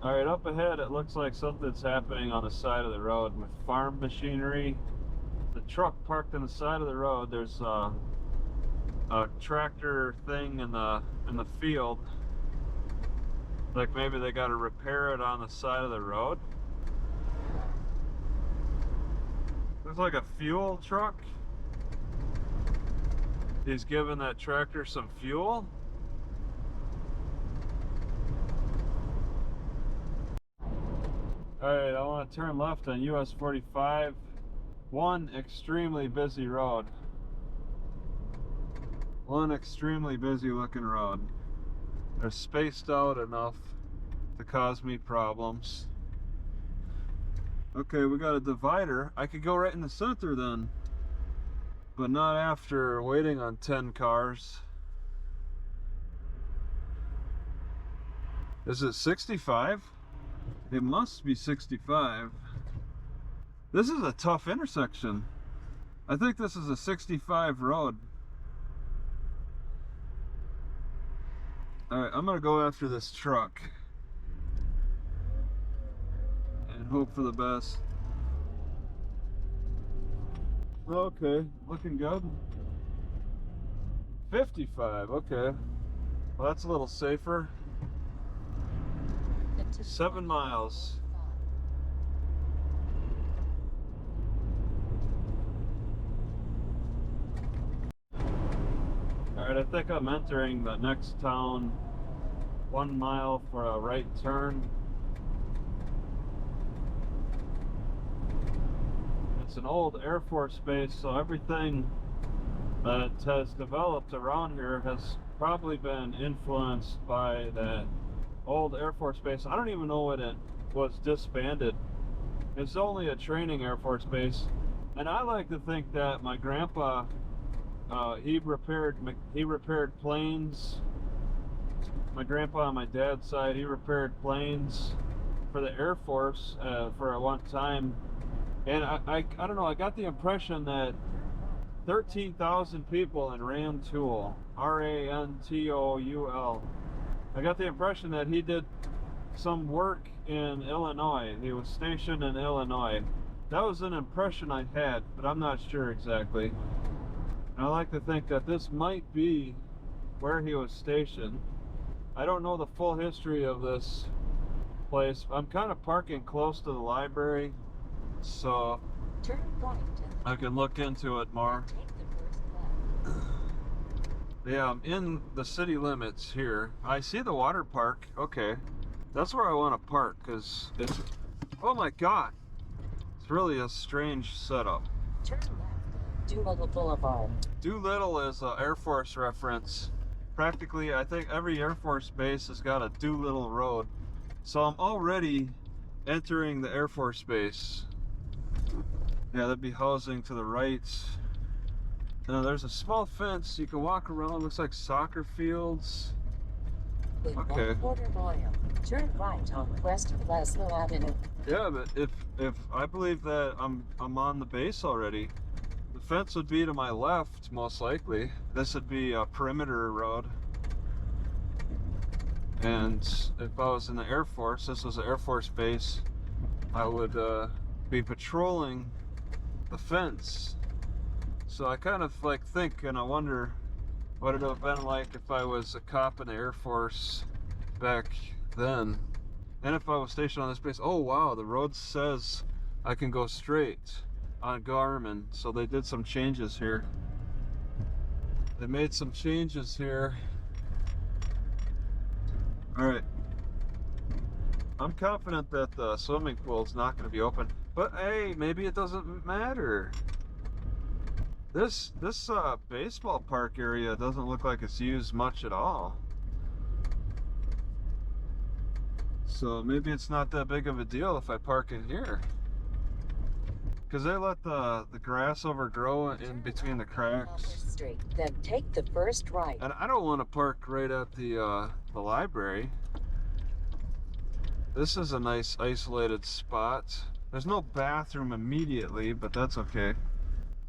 All right, up ahead, it looks like something's happening on the side of the road with farm machinery. The truck parked on the side of the road. There's a tractor thing in the field. Like maybe they got to repair it on the side of the road. Looks like a fuel truck. He's giving that tractor some fuel. All right, I want to turn left on US 45. One extremely busy road. One extremely busy looking road. They're spaced out enough to cause me problems. Okay, we got a divider. I could go right in the center then, but not after waiting on 10 cars. Is it 65? It must be 65. This is a tough intersection. I think this is a 65 road. All right, I'm gonna go after this truck and hope for the best. Okay, looking good. 55, okay. Well, that's a little safer. 7 miles. All right, I think I'm entering the next town. 1 mile for a right turn. It's an old Air Force base, so everything that has developed around here has probably been influenced by that old Air Force base. I don't even know when it was disbanded. It's only a training Air Force base, and I like to think that my grandpa he repaired planes. My grandpa on my dad's side, he repaired planes for the Air Force for a long time, and I don't know. I got the impression that 13,000 people in Rantoul, Rantoul. I got the impression that he did some work in Illinois. He was stationed in Illinois. That was an impression I had, but I'm not sure exactly. And I like to think that this might be where he was stationed. I don't know the full history of this place. I'm kind of parking close to the library, so I can look into it more. Yeah, I'm in the city limits here. I see the water park. Okay, that's where I want to park because it's, oh my god, it's really a strange setup. Turn left, Doolittle Boulevard. Doolittle is an Air Force reference. Practically, I think every Air Force base has got a Doolittle road. So I'm already entering the Air Force base. Yeah, that'd be housing to the right. There's a small fence you can walk around. Looks like soccer fields. Okay. Turn right on West Glasgow Avenue. Yeah, but if I believe that I'm on the base already, the fence would be to my left most likely. This would be a perimeter road. And if I was in the Air Force, this was an Air Force base, I would be patrolling the fence. So I kind of like think and I wonder what it would have been like if I was a cop in the Air Force back then. And if I was stationed on this base. Oh wow, the road says I can go straight on Garmin. So they did some changes here. They made some changes here. All right. I'm confident that the swimming pool is not going to be open, but hey, maybe it doesn't matter. This baseball park area doesn't look like it's used much at all. So maybe it's not that big of a deal if I park in here. Because they let the grass overgrow in between the cracks. Street, then take the first right. And I don't want to park right at the library. This is a nice isolated spot. There's no bathroom immediately, but that's okay.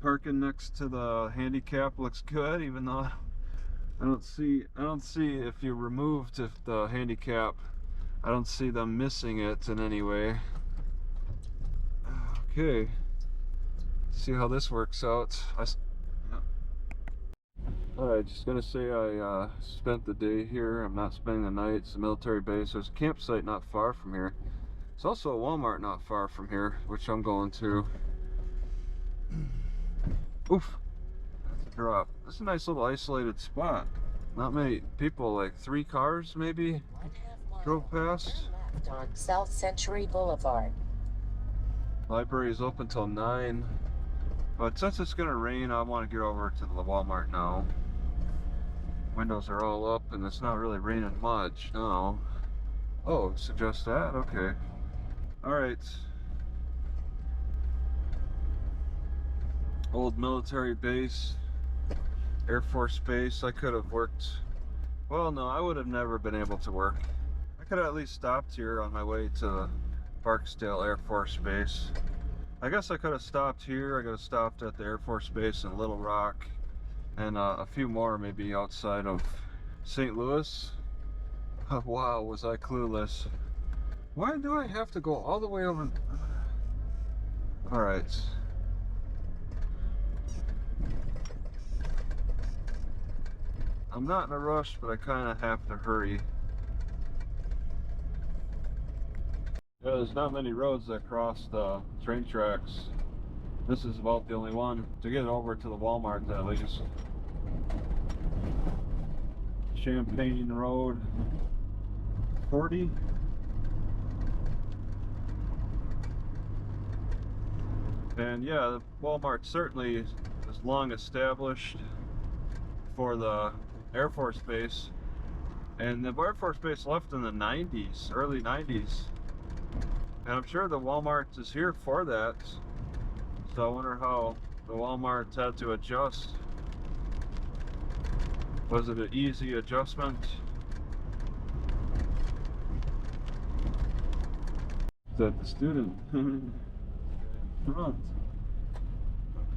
Parking next to the handicap looks good, even though I don't see if you removed the handicap. I don't see them missing it in any way. Okay, see how this works out. Alright, just gonna say I spent the day here. I'm not spending the night. It's a military base. There's a campsite not far from here. There's also a Walmart not far from here, which I'm going to. Oof, that's a drop. This is a nice little isolated spot. Not many people, like 3 cars maybe, drove past. Left on South Century Boulevard. Library is open till 9. But since it's gonna rain, I want to get over to the Walmart now. Windows are all up and it's not really raining much now. Oh, suggest that? Okay. Alright. Old military base. Air Force Base. I could have worked. Well, no, I would have never been able to work. I could have at least stopped here on my way to Barksdale Air Force Base. I guess I could have stopped here. I could have stopped at the Air Force Base in Little Rock, and a few more maybe outside of St. Louis. Wow, was I clueless. Why do I have to go all the way over? Alright. I'm not in a rush, but I kind of have to hurry. Yeah, there's not many roads that cross the train tracks. This is about the only one to get over to the Walmart at least. Champaign Road 40. And yeah, the Walmart certainly is long established for the Air Force Base. And the Air Force Base left in the 90s, early 90s. And I'm sure the Walmart is here for that. So I wonder how the Walmart had to adjust. Was it an easy adjustment? Is that the student? Front.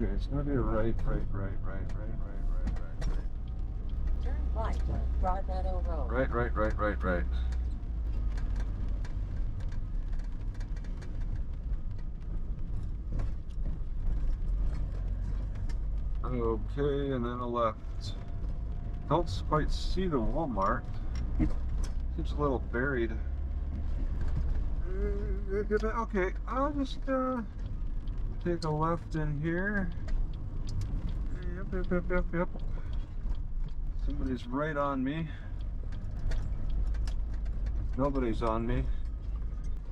Okay, it's gonna be right. Turn right on Broad Meadow Road. Right. Okay, and then a left. Don't quite see the Walmart. Seems a little buried. Okay, I'll just take a left in here. Yep. Somebody's right on me. Nobody's on me.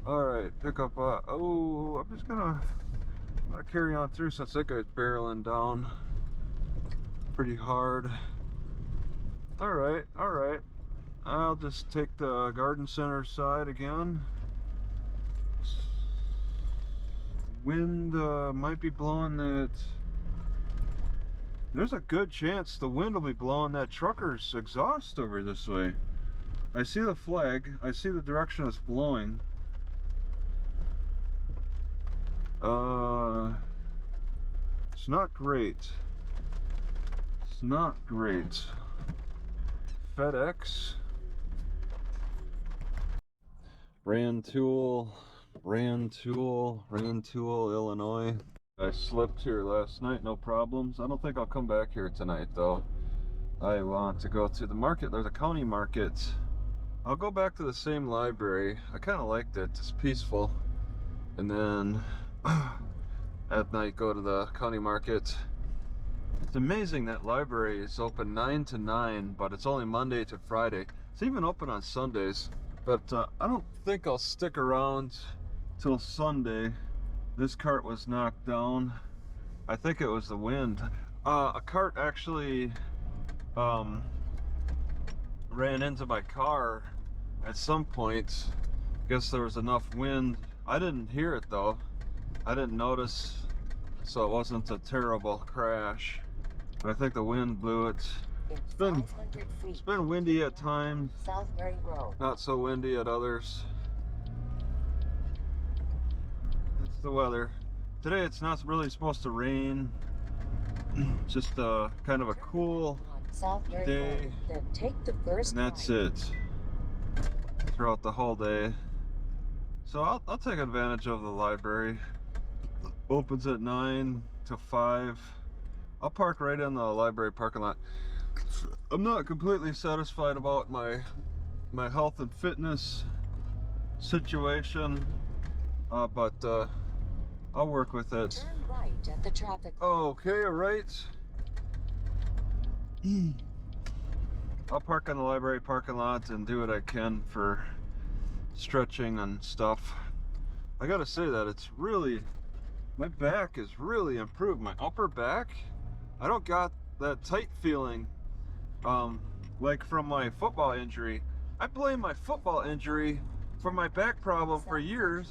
Alright, pick up, oh, I'm just gonna carry on through since that guy's barreling down pretty hard. Alright. I'll just take the garden center side again. Wind might be blowing that. There's a good chance the wind will be blowing that trucker's exhaust over this way. I see the flag. I see the direction it's blowing. It's not great. It's not great. FedEx. Rantoul, Illinois. I slept here last night, no problems. I don't think I'll come back here tonight though. I want to go to the market. There's a county market. I'll go back to the same library. I kind of liked it. It's peaceful. And then at night go to the county market. It's amazing that library is open 9 to 9, but it's only Monday to Friday. It's even open on Sundays. But I don't think I'll stick around till Sunday. This cart was knocked down. I think it was the wind. A cart actually ran into my car at some point. Guess there was enough wind. I didn't hear it though. I didn't notice, so it wasn't a terrible crash. But I think the wind blew it. It's been windy at times. Southbury Road. Not so windy at others. It's the weather. Today it's not really supposed to rain. Just kind of a cool day. Then take the first and that's it. throughout the whole day. So I'll take advantage of the library. Opens at 9 to 5. I'll park right in the library parking lot. I'm not completely satisfied about my health and fitness situation, but I'll work with it. Turn right at the traffic. Okay, alright. I'll park in the library parking lot and do what I can for stretching and stuff. I gotta say that it's really, my back is really improved. My upper back, I don't got that tight feeling like from my football injury. I blame my football injury for my back problem for years.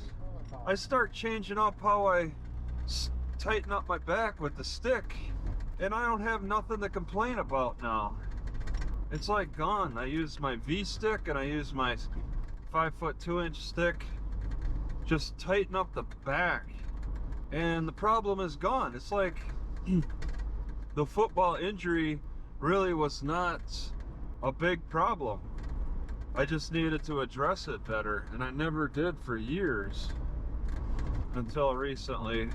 I start changing up how I tighten up my back with the stick, and I don't have nothing to complain about now. It's like gone. I use my V stick and I use my 5' 2" stick. Just tighten up the back, and the problem is gone. It's like the football injury really was not a big problem. I just needed to address it better, and I never did for years until recently,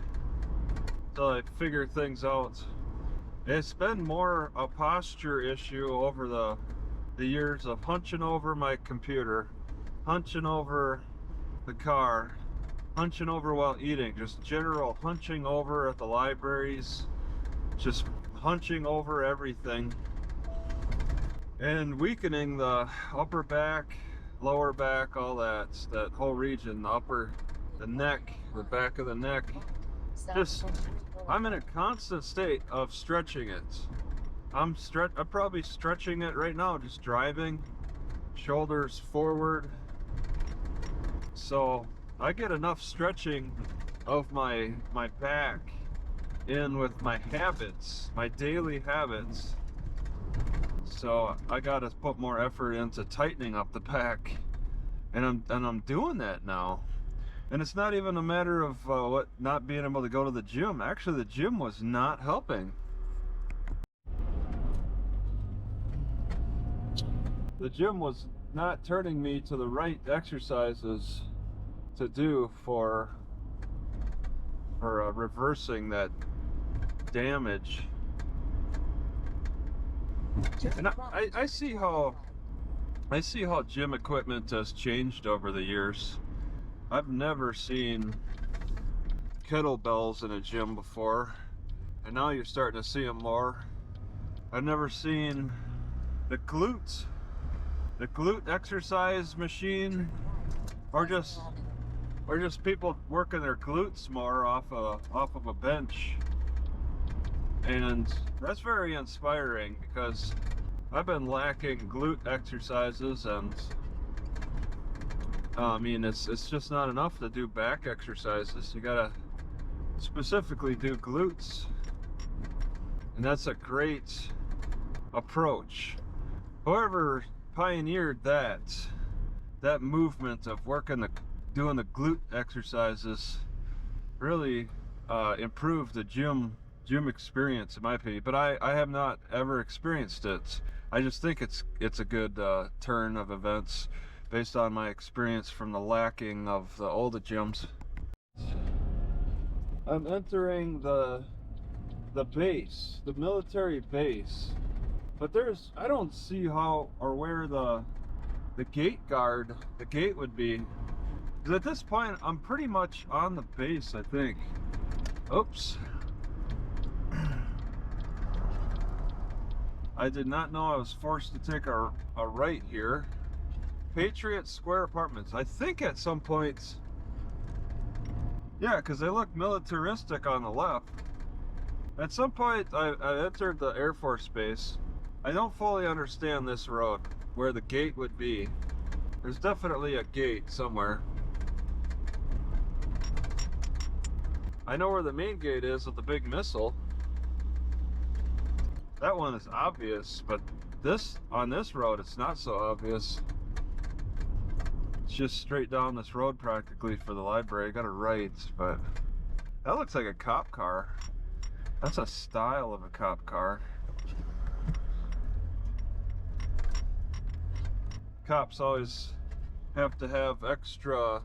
until I figured things out. It's been more a posture issue over the years of hunching over my computer, hunching over the car, hunching over while eating, just general hunching over at the libraries, just hunching over everything, and weakening the upper back, lower back, all that whole region, the neck, the back of the neck. Just, I'm in a constant state of stretching it. I'm probably stretching it right now, just driving, shoulders forward. So I get enough stretching of my back in with my habits, my daily habits. So I gotta put more effort into tightening up the back, and I'm doing that now. And it's not even a matter of not being able to go to the gym. Actually, the gym was not helping. The gym was not turning me to the right exercises to do for reversing that damage. And I see how gym equipment has changed over the years. I've never seen kettlebells in a gym before, and now you're starting to see them more. I've never seen the glute exercise machine, or just people working their glutes more off of a bench. And that's very inspiring, because I've been lacking glute exercises, and I mean, it's just not enough to do back exercises. You gotta specifically do glutes, and that's a great approach. Whoever pioneered that movement of doing the glute exercises really improved the gym experience, in my opinion. But I have not ever experienced it. I just think it's a good turn of events based on my experience from the lacking of the older gyms. I'm entering the base, the military base, but I don't see how or where the gate would be. Because at this point, I'm pretty much on the base, I think. Oops. I did not know I was forced to take a right here. Patriot Square Apartments. I think at some point, yeah, because they look militaristic on the left. At some point, I entered the Air Force Base. I don't fully understand this road, where the gate would be. There's definitely a gate somewhere. I know where the main gate is with the big missile. That one is obvious, but on this road, it's not so obvious. It's just straight down this road practically for the library. I got a right, but that looks like a cop car. That's a style of a cop car. Cops always have to have extra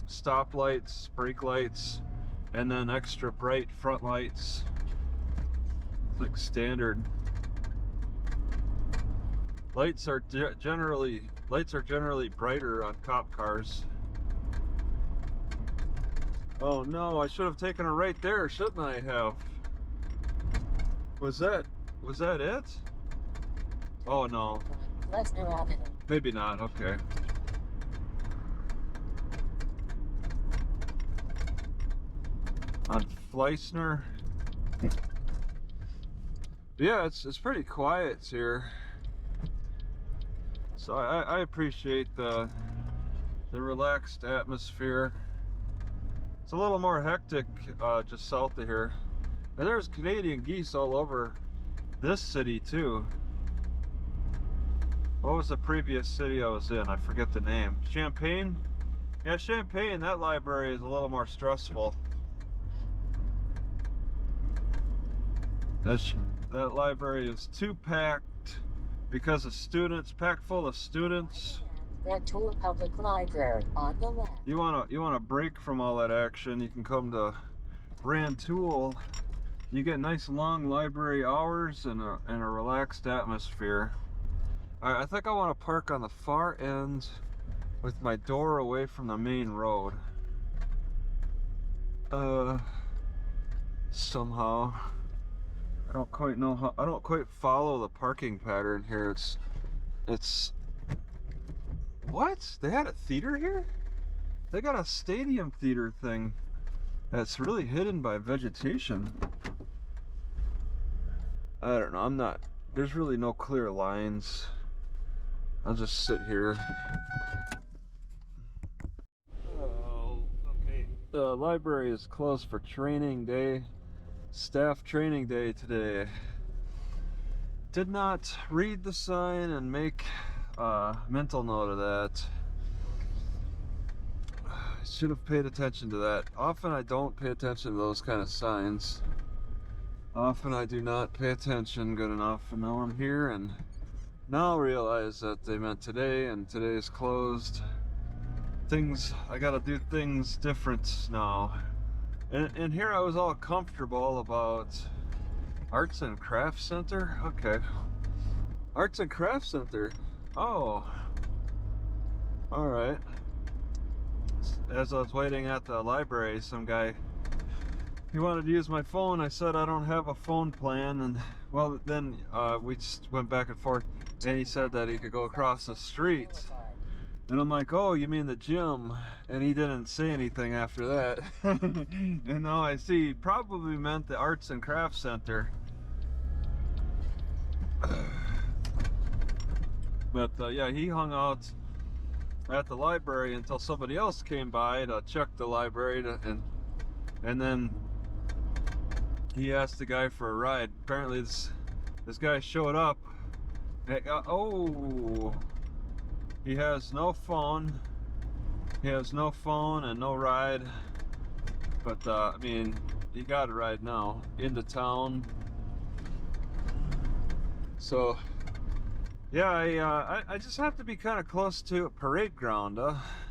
stop lights, brake lights, and then extra bright front lights. It's like standard. Lights are generally brighter on cop cars. Oh no, I should have taken a right there, shouldn't I have? Was that it? Oh no. Lesnar Avenue. Maybe not, okay. On Fleissner. Yeah, it's pretty quiet here. So I appreciate the relaxed atmosphere. It's a little more hectic just south of here. And there's Canadian geese all over this city too. What was the previous city I was in? I forget the name. Champaign? Yeah, Champaign, that library is a little more stressful. That library is too packed because of students, packed full of students. Rantoul Public Library on the left. You wanna break from all that action, you can come to Rantoul. You get nice long library hours and a relaxed atmosphere. Alright, I think I want to park on the far end with my door away from the main road. Somehow. I don't quite know how, I don't quite follow the parking pattern here. It's what? They had a theater here? They got a stadium theater thing that's really hidden by vegetation. I don't know, there's really no clear lines. I'll just sit here. Oh, okay. The library is closed for training day. Staff training day today. Did not read the sign and make a mental note of that. I should have paid attention to that. Often I don't pay attention to those kind of signs. Often I do not pay attention good enough, and now I'm here and now I realize that they meant today and today is closed. I gotta do things different now. And here I was all comfortable about Arts and Crafts Center. Okay. Arts and Crafts Center. Oh. Alright. As I was waiting at the library, some guy, he wanted to use my phone. I said I don't have a phone plan, and well, then we just went back and forth, and he said that he could go across the street. And I'm like, oh, you mean the gym? And he didn't say anything after that. And now I see he probably meant the Arts and Crafts Center. But yeah, he hung out at the library until somebody else came by to check the library, and then he asked the guy for a ride. Apparently this guy showed up. Oh, he has no phone. He has no phone and no ride. But I mean, he got a ride now into town. So yeah, I just have to be kind of close to a parade ground.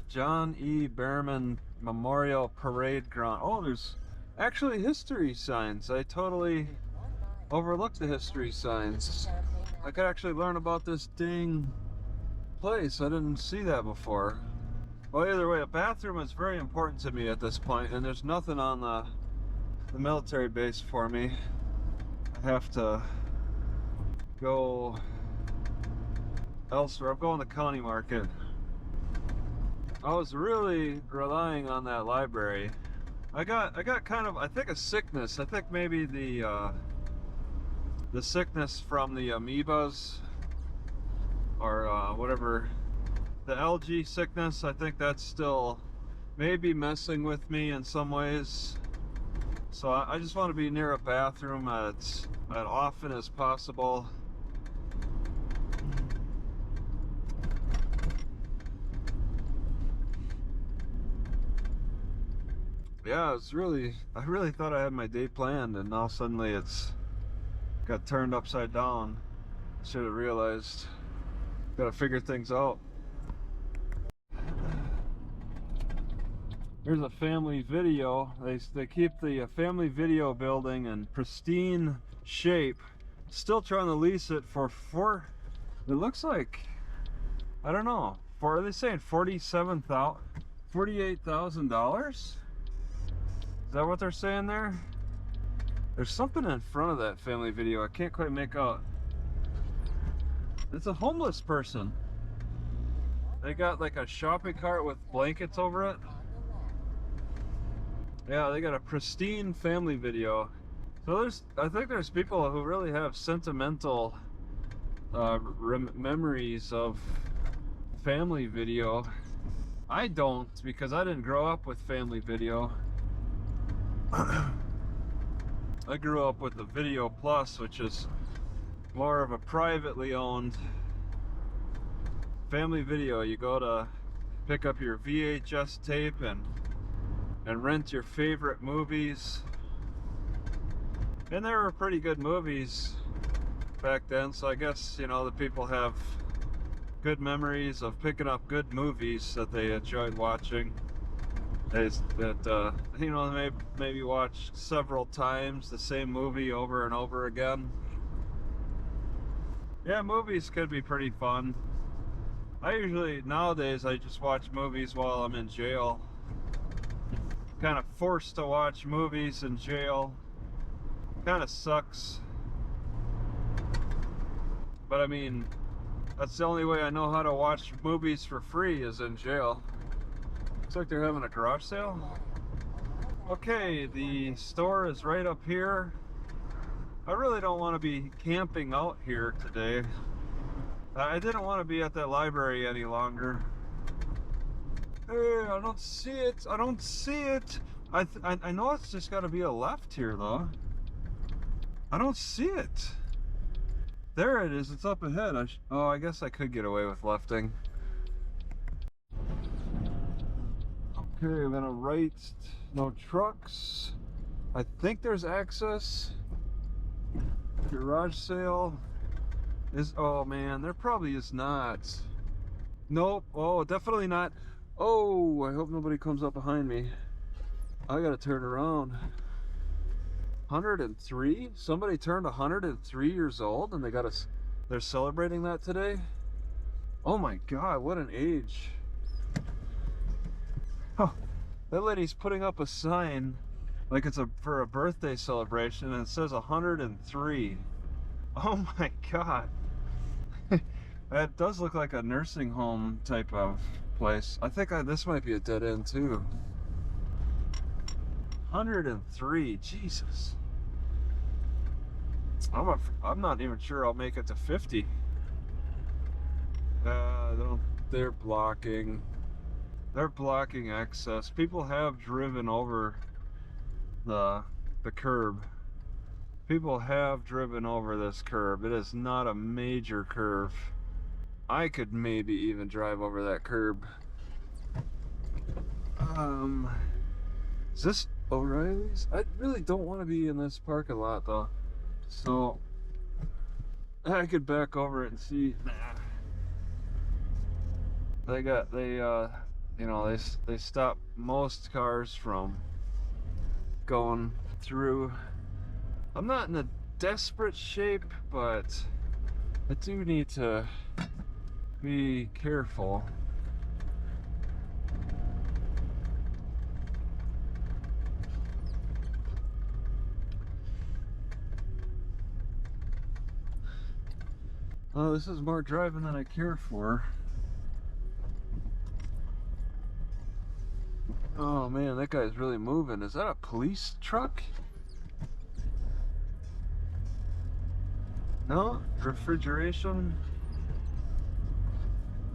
John E. Behrman Memorial Parade Ground. Oh, there's actually history signs. I totally overlooked the history signs. I could actually learn about this dang place. I didn't see that before. Well, either way, a bathroom is very important to me at this point, and there's nothing on the military base for me. I have to go elsewhere. I'm going to County Market. I was really relying on that library. I got kind of, I think, a sickness. I think maybe the sickness from the amoebas, or whatever, the algae sickness. I think that's still maybe messing with me in some ways. So I just want to be near a bathroom as often as possible. Yeah, I really thought I had my day planned, and now suddenly it's got turned upside down. Should have realized. Gotta figure things out. Here's a family video. They keep the family video building in pristine shape. Still trying to lease it for it looks like, I don't know, are they saying $48,000? Is that what they're saying there? There's something in front of that family video I can't quite make out. It's a homeless person. They got like a shopping cart with blankets over it. Yeah, they got a pristine family video. So I think there's people who really have sentimental memories of family video. I don't, because I didn't grow up with family video. I grew up with the Video Plus, which is more of a privately owned family video. You go to pick up your VHS tape and rent your favorite movies. And there were pretty good movies back then, so I guess, you know, the people have good memories of picking up good movies that they enjoyed watching. You know, maybe watch several times the same movie over and over again. Yeah, movies could be pretty fun. Nowadays, I just watch movies while I'm in jail. Kind of forced to watch movies in jail. Kind of sucks. But I mean, that's the only way I know how to watch movies for free is in jail. Looks like they're having a garage sale. Okay, the store is right up here. I really don't want to be camping out here today. I didn't want to be at that library any longer. Hey, I don't see it. I don't see it. I know it's just got to be a left here, though. I don't see it. There it is. It's up ahead. Oh, I guess I could get away with lefting. Okay, I'm gonna right. No trucks. I think there's access. Garage sale is. Oh man, there probably is not. Nope. Oh, definitely not. Oh, I hope nobody comes up behind me. I gotta turn around. 103? Somebody turned 103 years old and they're celebrating that today? Oh my god, what an age. Oh, that lady's putting up a sign like it's for a birthday celebration and it says 103. Oh my god. That does look like a nursing home type of place. I think this might be a dead end too. 103, Jesus. I'm not even sure I'll make it to 50. They're blocking. They're blocking access. People have driven over the curb. People have driven over this curb. It is not a major curve. I could maybe even drive over that curb. Is this O'Reilly's? I really don't want to be in this parking lot though. So I could back over it and see. Nah. You know, they stop most cars from going through. I'm not in a desperate shape, but I do need to be careful. Oh, this is more driving than I care for. Oh man, that guy's really moving. Is that a police truck? No? Refrigeration?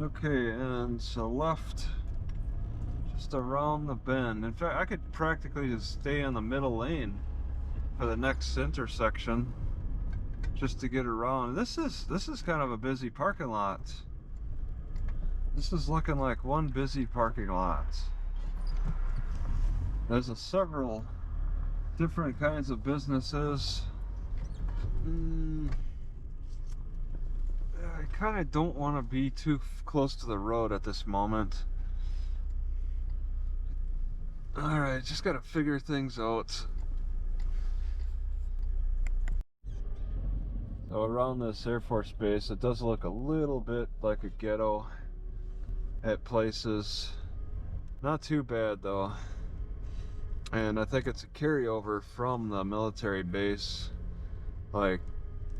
Okay, and so left, just around the bend. In fact, I could practically just stay in the middle lane for the next intersection just to get around. This is kind of a busy parking lot. This is looking like one busy parking lot. There's several different kinds of businesses. I kind of don't want to be too close to the road at this moment. Alright, just gotta figure things out. So around this Air Force Base, it does look a little bit like a ghetto at places. Not too bad though. And I think it's a carryover from the military base. Like,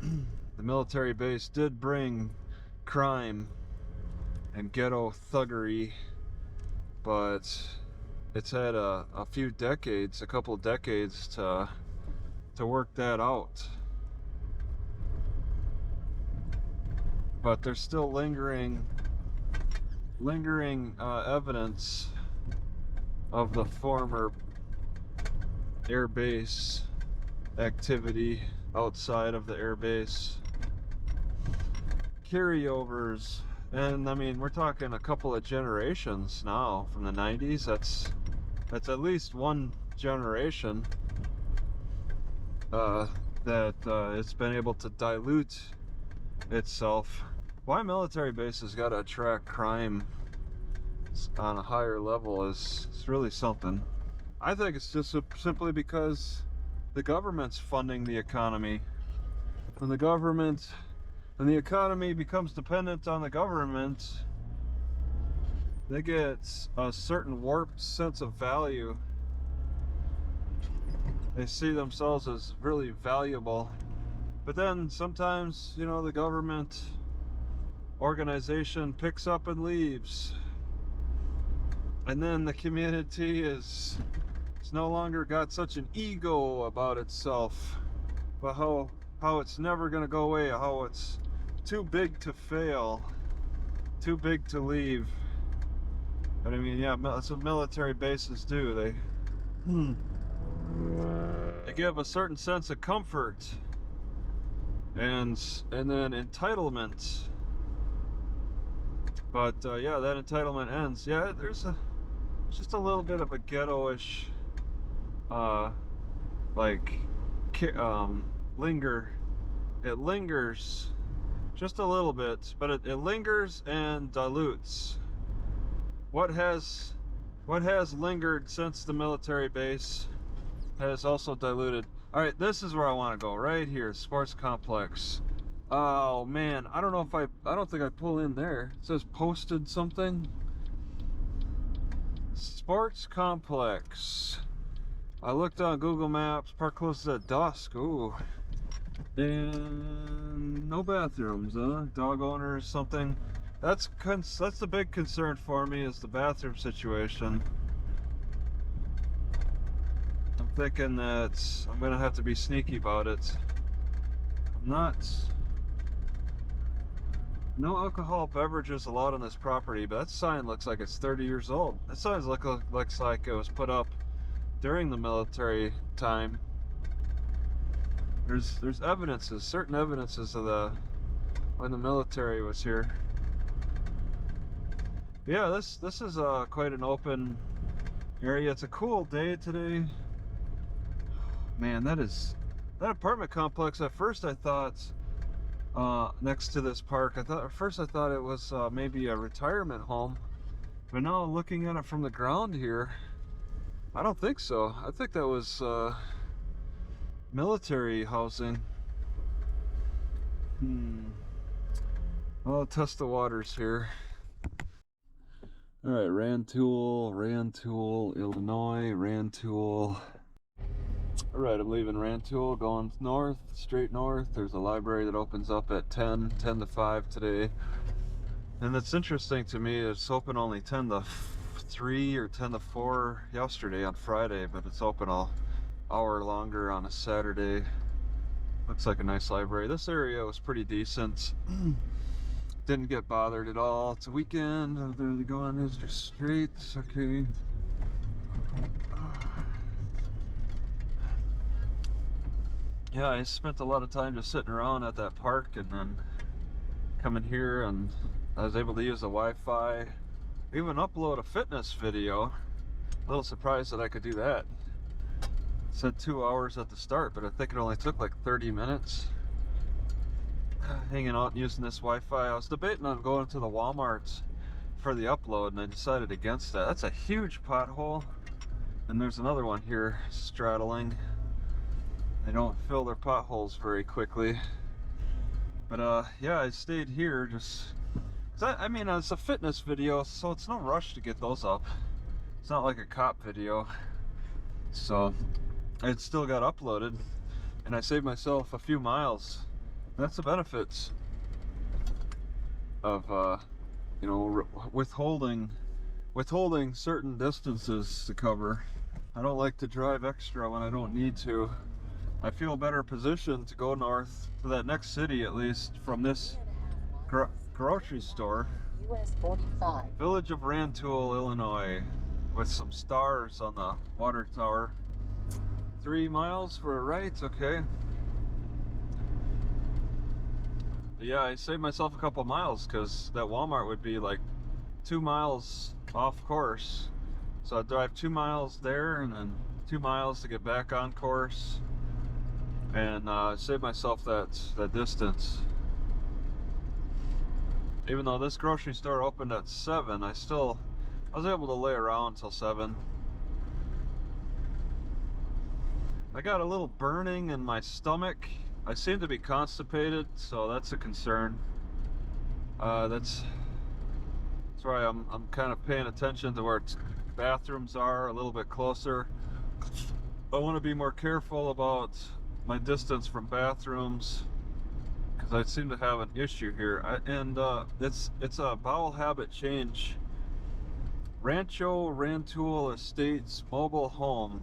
the military base did bring crime and ghetto thuggery, but it's had a few decades, a couple of decades to work that out. But there's still lingering evidence of the former air base activity outside of the air base. Carryovers, and I mean, we're talking a couple of generations now from the 90s. That's at least one generation that it's been able to dilute itself. Why military bases got to attract crime on a higher level is really something. I think it's just simply because the government's funding the economy. When the economy becomes dependent on the government, they get a certain warped sense of value. They see themselves as really valuable. But then sometimes, you know, the government organization picks up and leaves. And then the community is no longer got such an ego about itself. But how it's never gonna go away, how it's too big to fail, too big to leave. But I mean, yeah, that's what military bases do. They give a certain sense of comfort and then entitlement. But yeah, that entitlement ends. Yeah, there's just a little bit of a ghetto-ish it lingers just a little bit, but it lingers and dilutes. What has lingered since the military base has also diluted. All right, this is where I want to go, right here, sports complex. Oh man, I don't know if I don't think I pull in there. It says posted something. Sports complex. I looked on Google Maps, park closes at dusk. Ooh. And no bathrooms, huh? Dog owners, something. That's the big concern for me, is the bathroom situation. I'm thinking that I'm gonna have to be sneaky about it. No alcohol beverages allowed on this property, but that sign looks like it's 30 years old. That sign looks like it was put up during the military time. There's certain evidences of when the military was here. Yeah, this is quite an open area. It's a cool day today. Man, that apartment complex, at first I thought next to this park, at first I thought it was maybe a retirement home, but now looking at it from the ground here, I don't think so. I think that was military housing. I'll test the waters here. All right, Rantoul, Illinois, Rantoul. All right, I'm leaving Rantoul, going north, straight north. There's a library that opens up at 10 to 5 today. And that's interesting to me, it's open only 10 to 3 or 10 to 4 yesterday on Friday, but it's open an hour longer on a Saturday. Looks like a nice library. This area was pretty decent. Didn't get bothered at all. It's a weekend. There they go on these streets. Okay. Yeah, I spent a lot of time just sitting around at that park and then coming here, and I was able to use the Wi-Fi, even upload a fitness video. A little surprised that I could do that. It said 2 hours at the start, but I think it only took like 30 minutes. Hanging out and using this Wi-Fi. I was debating on going to the Walmart for the upload, and I decided against that. That's a huge pothole. And there's another one here straddling. They don't fill their potholes very quickly. But yeah, I stayed here just. I mean, it's a fitness video, so it's no rush to get those up. It's not like a cop video. So it still got uploaded, and I saved myself a few miles. That's the benefits of you know, withholding certain distances to cover. I don't like to drive extra when I don't need to. I feel better positioned to go north to that next city, at least from this grocery store. US 45. Village of Rantoul, Illinois, with some stars on the water tower. 3 miles for a right, okay. But yeah, I saved myself a couple miles because that Walmart would be like 2 miles off course. So I'd drive 2 miles there and then 2 miles to get back on course, and save myself that distance. Even though this grocery store opened at 7, I was able to lay around until 7. I got a little burning in my stomach. I seem to be constipated, so that's a concern. That's why I'm kind of paying attention to where bathrooms are a little bit closer. I want to be more careful about my distance from bathrooms, because I seem to have an issue here. It's a bowel habit change. Rantoul Estates mobile home.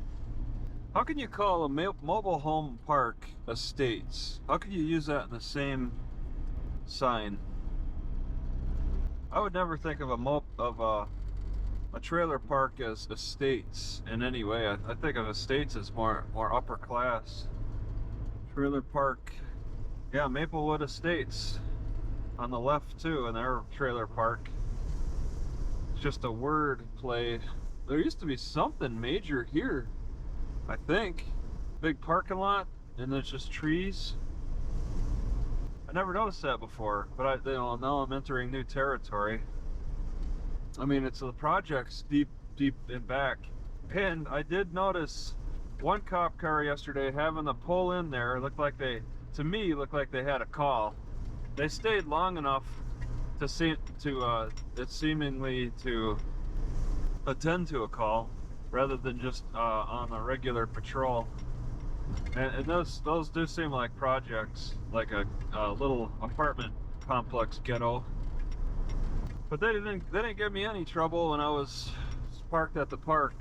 How can you call a mobile home park estates? How can you use that in the same sign? I would never think of a trailer park as estates in any way. I think of estates as more upper class. Trailer park, yeah, Maplewood Estates on the left too, and their trailer park. It's just a word play. There used to be something major here, I think. Big parking lot, and there's just trees. I never noticed that before, but now I'm entering new territory. I mean, it's the project's deep in back. And I did notice one cop car yesterday having to pull in there. It looked like they had a call. They stayed long enough to seemingly to attend to a call, rather than just on a regular patrol. And those do seem like projects, like a little apartment complex ghetto. But they didn't give me any trouble when I was parked at the park.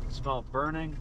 Smell burning.